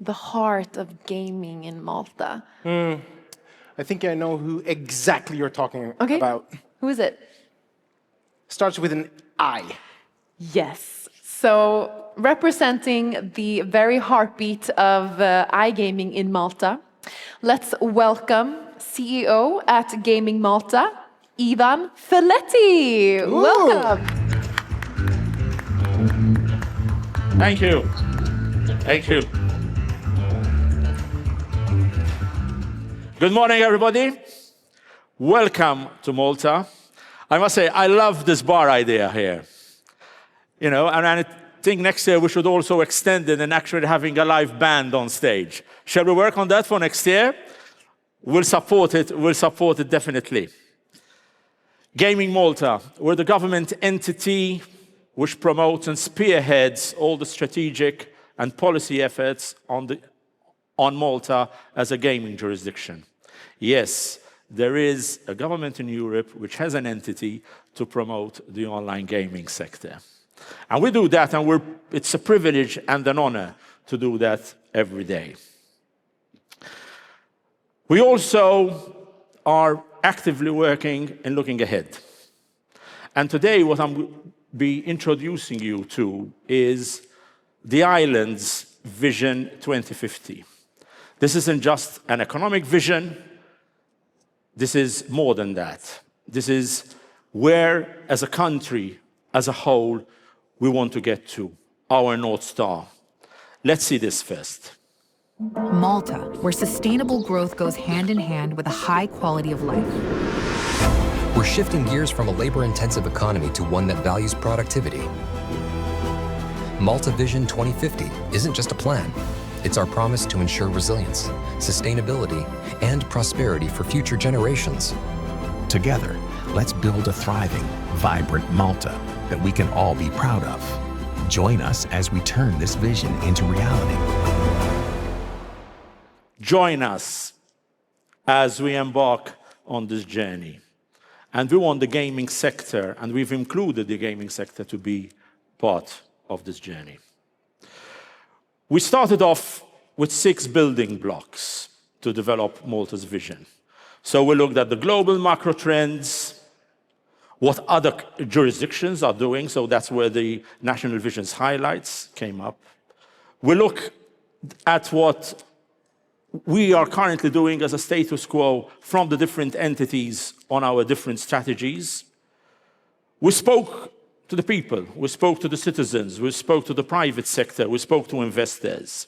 the heart of gaming in Malta? I think I know who exactly you're talking Okay. about. Who is it? Starts with an I. Yes. So, representing the very heartbeat of iGaming in Malta, let's welcome CEO at Gaming Malta, Ivan Filletti. Ooh. Welcome. Thank you. Thank you. Good morning, everybody. Welcome to Malta. I must say, I love this bar idea here. You know, and I think next year we should also extend it and actually having a live band on stage. Shall we work on that for next year? We'll support it definitely. Gaming Malta, we're the government entity which promotes and spearheads all the strategic and policy efforts on Malta as a gaming jurisdiction. Yes, there is a government in Europe which has an entity to promote the online gaming sector. And we do that, and it's a privilege and an honor to do that every day. We also are actively working and looking ahead. And today, what I'm be introducing you to is the island's Vision 2050. This isn't just an economic vision. This is more than that. This is where, as a country, as a whole, we want to get to, our North Star. Let's see this first. Malta, where sustainable growth goes hand in hand with a high quality of life. We're shifting gears from a labor-intensive economy to one that values productivity. Malta Vision 2050 isn't just a plan. It's our promise to ensure resilience, sustainability, and prosperity for future generations. Together, let's build a thriving, vibrant Malta that we can all be proud of. Join us as we turn this vision into reality. Join us as we embark on this journey. And we want the gaming sector, and we've included the gaming sector to be part of this journey. We started off with 6 building blocks to develop Malta's vision. So we looked at the global macro trends, what other jurisdictions are doing, so that's where the National Vision's highlights came up. We look at what we are currently doing as a status quo from the different entities on our different strategies. We spoke to the people, we spoke to the citizens, we spoke to the private sector, we spoke to investors.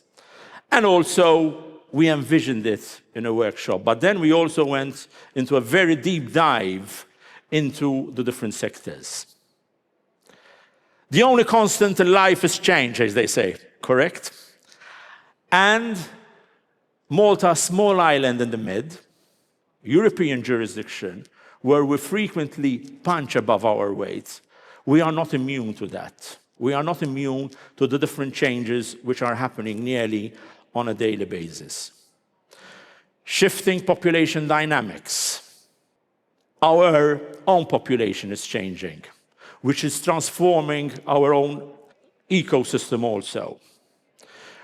And also, we envisioned it in a workshop. But then we also went into a very deep dive into the different sectors. The only constant in life is change, as they say, correct? And Malta, a small island in the mid, European jurisdiction, where we frequently punch above our weight, we are not immune to that. We are not immune to the different changes which are happening nearly on a daily basis. Shifting population dynamics. Our own population is changing, which is transforming our own ecosystem also.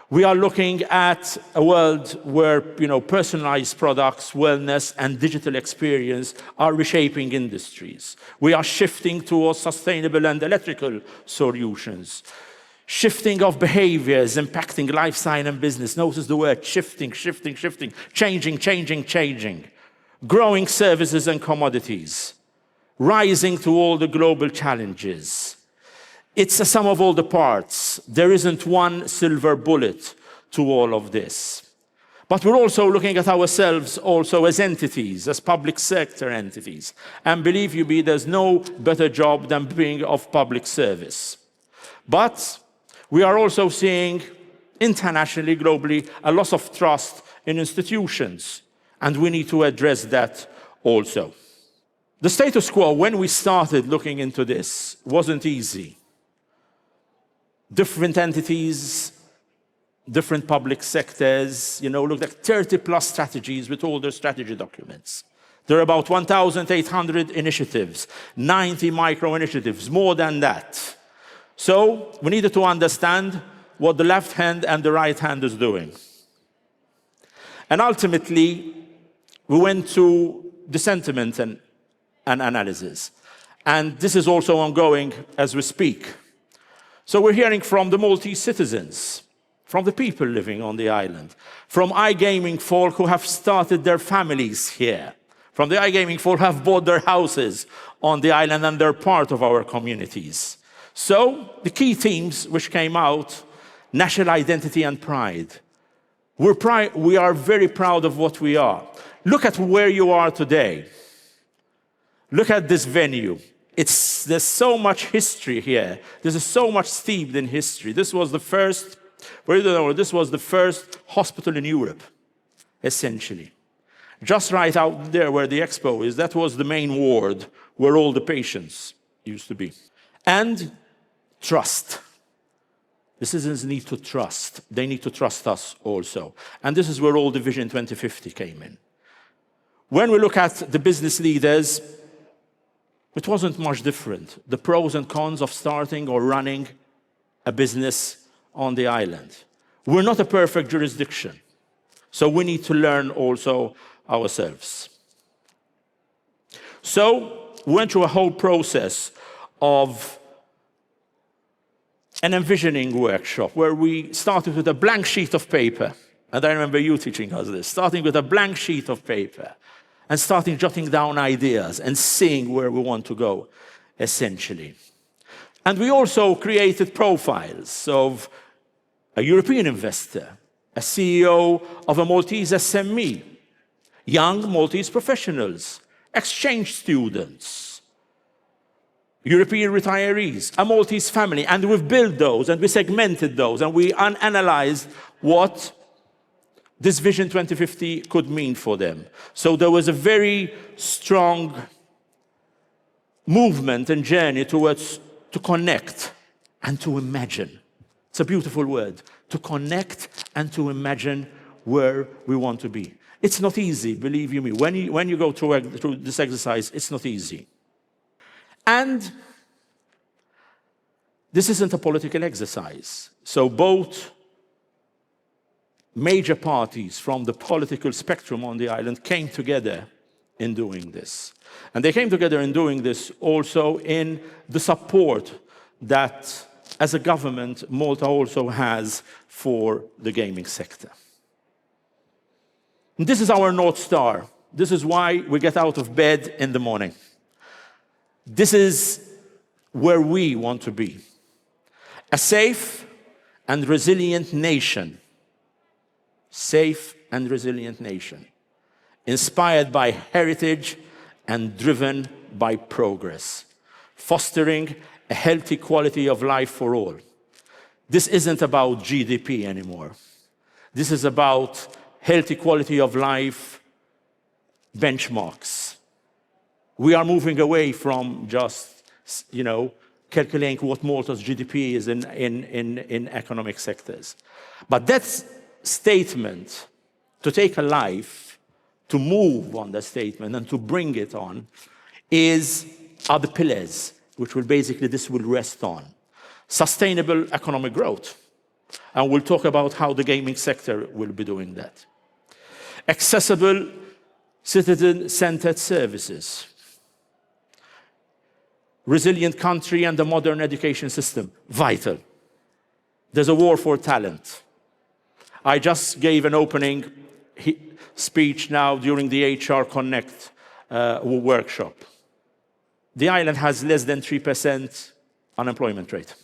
We are looking at a world where, personalized products, wellness, and digital experience are reshaping industries. We are shifting towards sustainable and electrical solutions. Shifting of behaviors impacting lifestyle and business. Notice the word shifting, changing. Growing services and commodities. Rising to all the global challenges. It's a sum of all the parts. There isn't one silver bullet to all of this. But we're also looking at ourselves also as entities, as public sector entities. And believe you me, there's no better job than being of public service. But we are also seeing internationally, globally, a loss of trust in institutions. And we need to address that also. The status quo, when we started looking into this, wasn't easy. Different entities, different public sectors, looked at 30+ strategies with all their strategy documents. There are about 1,800 initiatives, 90 micro initiatives, more than that. So we needed to understand what the left hand and the right hand is doing. And ultimately, we went to the sentiment and analysis. And this is also ongoing as we speak. So we're hearing from the Maltese citizens, from the people living on the island, from iGaming folk who have started their families here, from the iGaming folk who have bought their houses on the island and they're part of our communities. So the key themes which came out, national identity and pride. We are very proud of what we are. Look at where you are today. Look at this venue. There's so much history here. There's so much steeped in history. This was the first, this was the first hospital in Europe, essentially. Just right out there where the expo is, that was the main ward where all the patients used to be. And trust. The citizens need to trust. They need to trust us also. And this is where all the Vision 2050 came in. When we look at the business leaders, it wasn't much different. The pros and cons of starting or running a business on the island. We're not a perfect jurisdiction, so we need to learn also ourselves. So we went through a whole process of an envisioning workshop where we started with a blank sheet of paper. And I remember you teaching us this, starting with a blank sheet of paper and starting jotting down ideas and seeing where we want to go, essentially. And we also created profiles of a European investor, a CEO of a Maltese SME, young Maltese professionals, exchange students, European retirees, a Maltese family, and we've built those, and we segmented those, and we analyzed what this Vision 2050 could mean for them. So there was a very strong movement and journey towards to connect and to imagine. It's a beautiful word, to connect and to imagine where we want to be. It's not easy, believe you me. When you go through this exercise, it's not easy. And this isn't a political exercise. So both major parties from the political spectrum on the island came together in doing this. And they came together in doing this also in the support that, as a government, Malta also has for the gaming sector. And this is our North Star. This is why we get out of bed in the morning. This is where we want to be. A safe and resilient nation. Safe and resilient nation. Inspired by heritage and driven by progress. Fostering a healthy quality of life for all. This isn't about GDP anymore. This is about healthy quality of life benchmarks. We are moving away from just, calculating what Malta's GDP is in economic sectors. But that statement, to take a life, to move on that statement and to bring it on, are the pillars which this will rest on. Sustainable economic growth. And we'll talk about how the gaming sector will be doing that. Accessible, citizen-centered services. Resilient country and a modern education system, vital. There's a war for talent. I just gave an opening speech now during the HR Connect workshop. The island has less than 3% unemployment rate.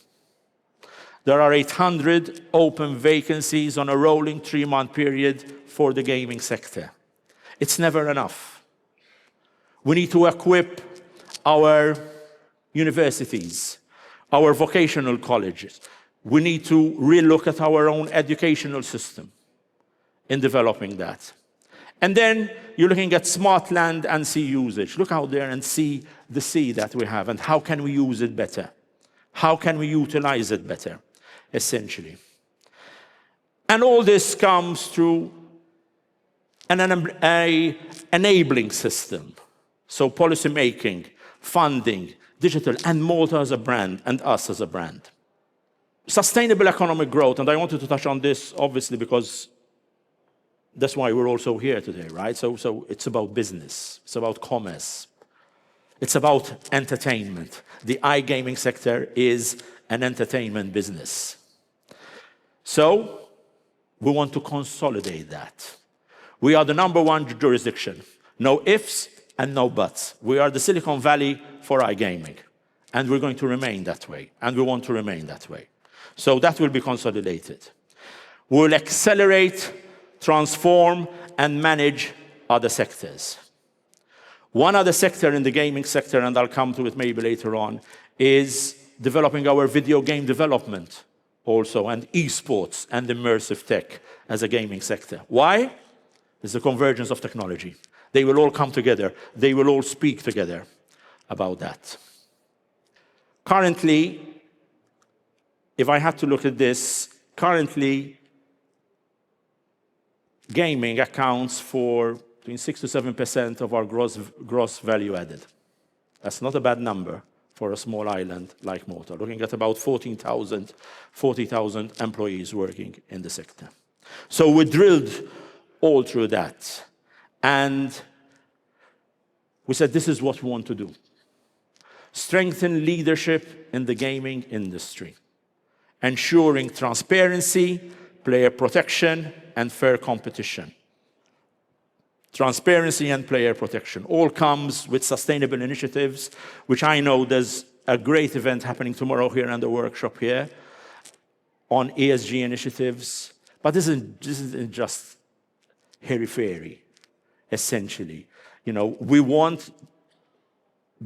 There are 800 open vacancies on a rolling 3-month period for the gaming sector. It's never enough. We need to equip our universities, our vocational colleges. We need to relook at our own educational system in developing that. And then you're looking at smart land and sea usage. Look out there and see the sea that we have and how can we use it better? How can we utilize it better, essentially? And all this comes through an enabling system. So policy making, funding, digital, and Malta as a brand, and us as a brand. Sustainable economic growth, and I wanted to touch on this, obviously, because that's why we're also here today, right? So it's about business, it's about commerce, it's about entertainment. The iGaming sector is an entertainment business. So we want to consolidate that. We are the #1 jurisdiction. No ifs and no buts. We are the Silicon Valley for iGaming. And we're going to remain that way. And we want to remain that way. So that will be consolidated. We'll accelerate, transform, and manage other sectors. One other sector in the gaming sector, and I'll come to it maybe later on, is developing our video game development also, and esports and immersive tech as a gaming sector. Why? It's the convergence of technology. They will all come together. They will all speak together about that. Currently, if I had to look at this, currently, gaming accounts for between 6 to 7% of our gross value added. That's not a bad number for a small island like Malta, looking at about 40,000 employees working in the sector. So we drilled all through that. And we said, this is what we want to do. Strengthen leadership in the gaming industry, ensuring transparency, player protection, and fair competition. Transparency and player protection all comes with sustainable initiatives, which I know there's a great event happening tomorrow here and a workshop here on ESG initiatives. But this isn't just hairy-fairy, essentially. You know, we want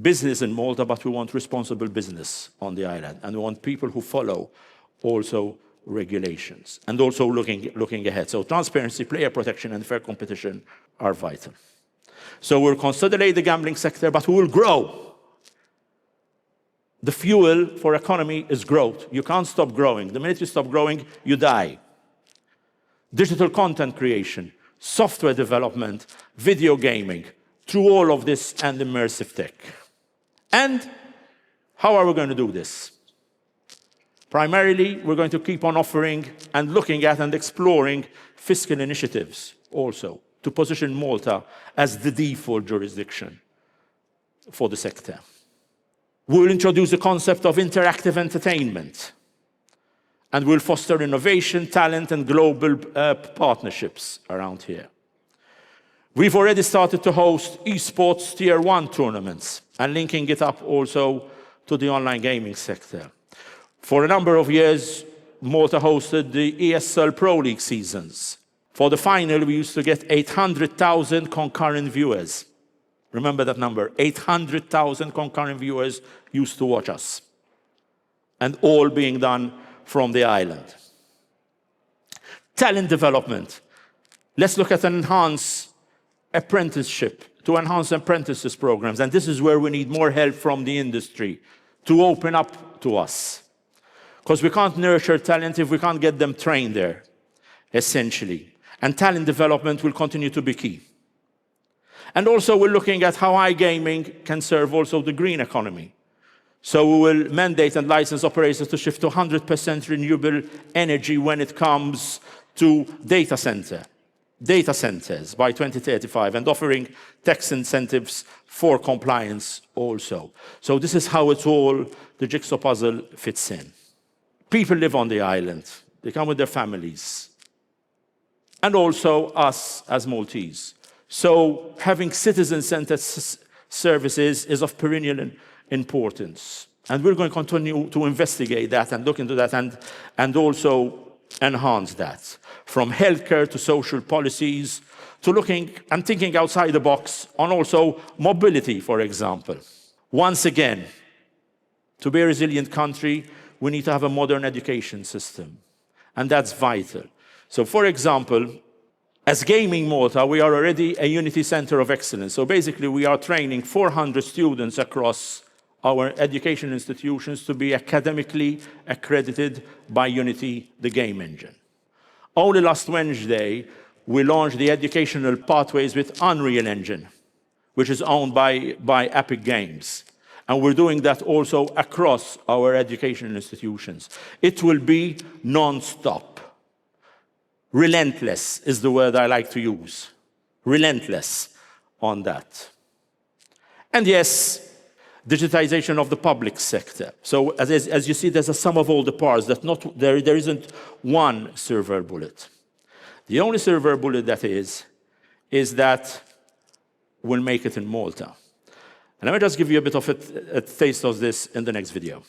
business in Malta, but we want responsible business on the island. And we want people who follow also regulations and also looking ahead. So transparency, player protection, and fair competition are vital. So we'll consolidate the gambling sector, but we will grow. The fuel for economy is growth. You can't stop growing. The minute you stop growing, you die. Digital content creation, software development, video gaming, through all of this and immersive tech. And how are we going to do this? Primarily, we're going to keep on offering and looking at and exploring fiscal initiatives also to position Malta as the default jurisdiction for the sector. We'll introduce the concept of interactive entertainment, and we'll foster innovation, talent, and global partnerships around here. We've already started to host esports Tier 1 tournaments and linking it up also to the online gaming sector. For a number of years, Malta hosted the ESL Pro League seasons. For the final, we used to get 800,000 concurrent viewers. Remember that number, 800,000 concurrent viewers used to watch us. And all being done from the island. Talent development. Let's look at an enhanced apprenticeship, to enhance apprentices programs. And this is where we need more help from the industry to open up to us. Because we can't nurture talent if we can't get them trained there, essentially. And talent development will continue to be key. And also we're looking at how iGaming can serve also the green economy. So we will mandate and license operators to shift to 100% renewable energy when it comes to data centers by 2035, and offering tax incentives for compliance also. So this is how it's all, the jigsaw puzzle fits in. People live on the island. They come with their families. And also us as Maltese. So having citizen-centered services is of perennial importance. And we're going to continue to investigate that and look into that and also enhance that. From healthcare to social policies, to looking and thinking outside the box on also mobility, for example. Once again, to be a resilient country, we need to have a modern education system. And that's vital. So, for example, as Gaming Malta, we are already a Unity Center of Excellence. So basically, we are training 400 students across our education institutions to be academically accredited by Unity, the game engine. Only last Wednesday, we launched the educational pathways with Unreal Engine, which is owned by Epic Games. And we're doing that also across our education institutions. It will be non-stop. Relentless is the word I like to use. Relentless on that. And yes, digitization of the public sector. So as you see, there's a sum of all the parts. There isn't one silver bullet. The only silver bullet that is that we'll make it in Malta. And let me just give you a bit of a taste of this in the next video.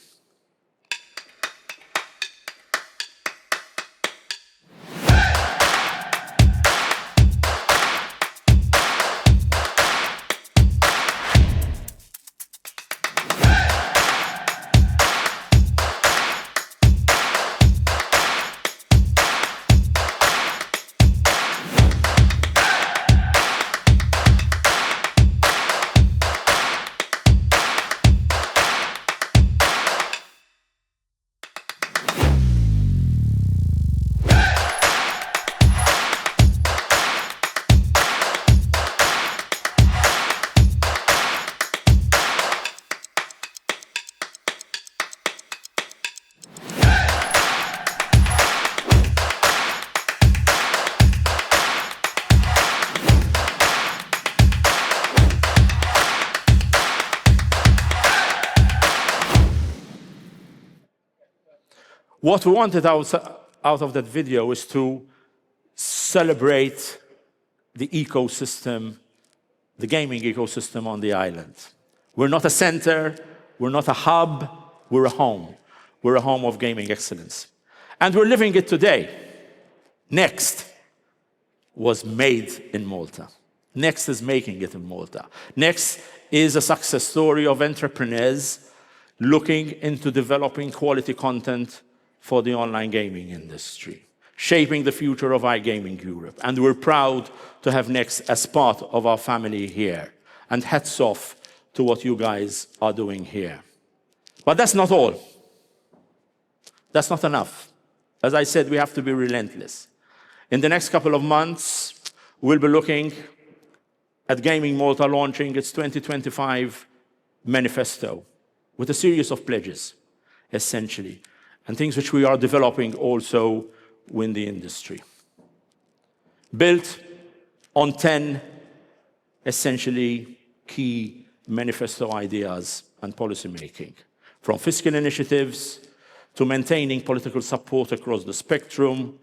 What we wanted out of that video is to celebrate the ecosystem, the gaming ecosystem on the island. We're not a center, we're not a hub, we're a home. We're a home of gaming excellence. And we're living it today. Next was made in Malta. Next is making it in Malta. Next is a success story of entrepreneurs looking into developing quality content for the online gaming industry, shaping the future of iGaming Europe. And we're proud to have Next as part of our family here. And hats off to what you guys are doing here. But that's not all. That's not enough. As I said, we have to be relentless. In the next couple of months, we'll be looking at Gaming Malta launching its 2025 manifesto with a series of pledges, essentially, and things which we are developing also in the industry. Built on 10 essentially key manifesto ideas and policy making, from fiscal initiatives to maintaining political support across the spectrum,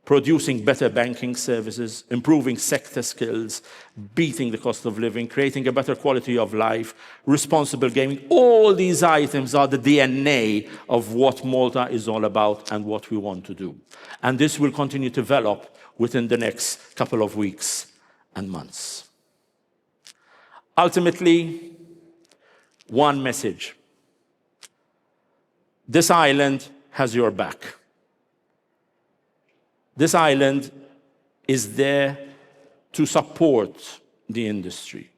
producing better banking services, improving sector skills, beating the cost of living, creating a better quality of life, responsible gaming. All these items are the DNA of what Malta is all about and what we want to do. And this will continue to develop within the next couple of weeks and months. Ultimately, one message. This island has your back. This island is there to support the industry.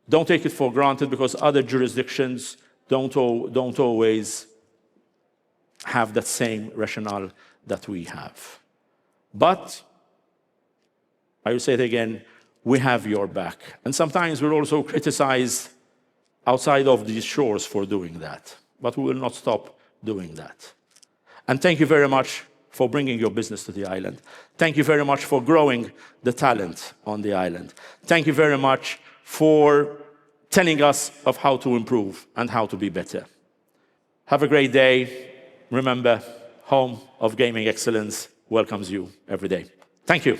Don't take it for granted because other jurisdictions don't always have that same rationale that we have. But, I will say it again, we have your back. And sometimes we're also criticized outside of these shores for doing that. But we will not stop doing that. And thank you very much for bringing your business to the island. Thank you very much for growing the talent on the island. Thank you very much for telling us of how to improve and how to be better. Have a great day. Remember, home of gaming excellence welcomes you every day. Thank you.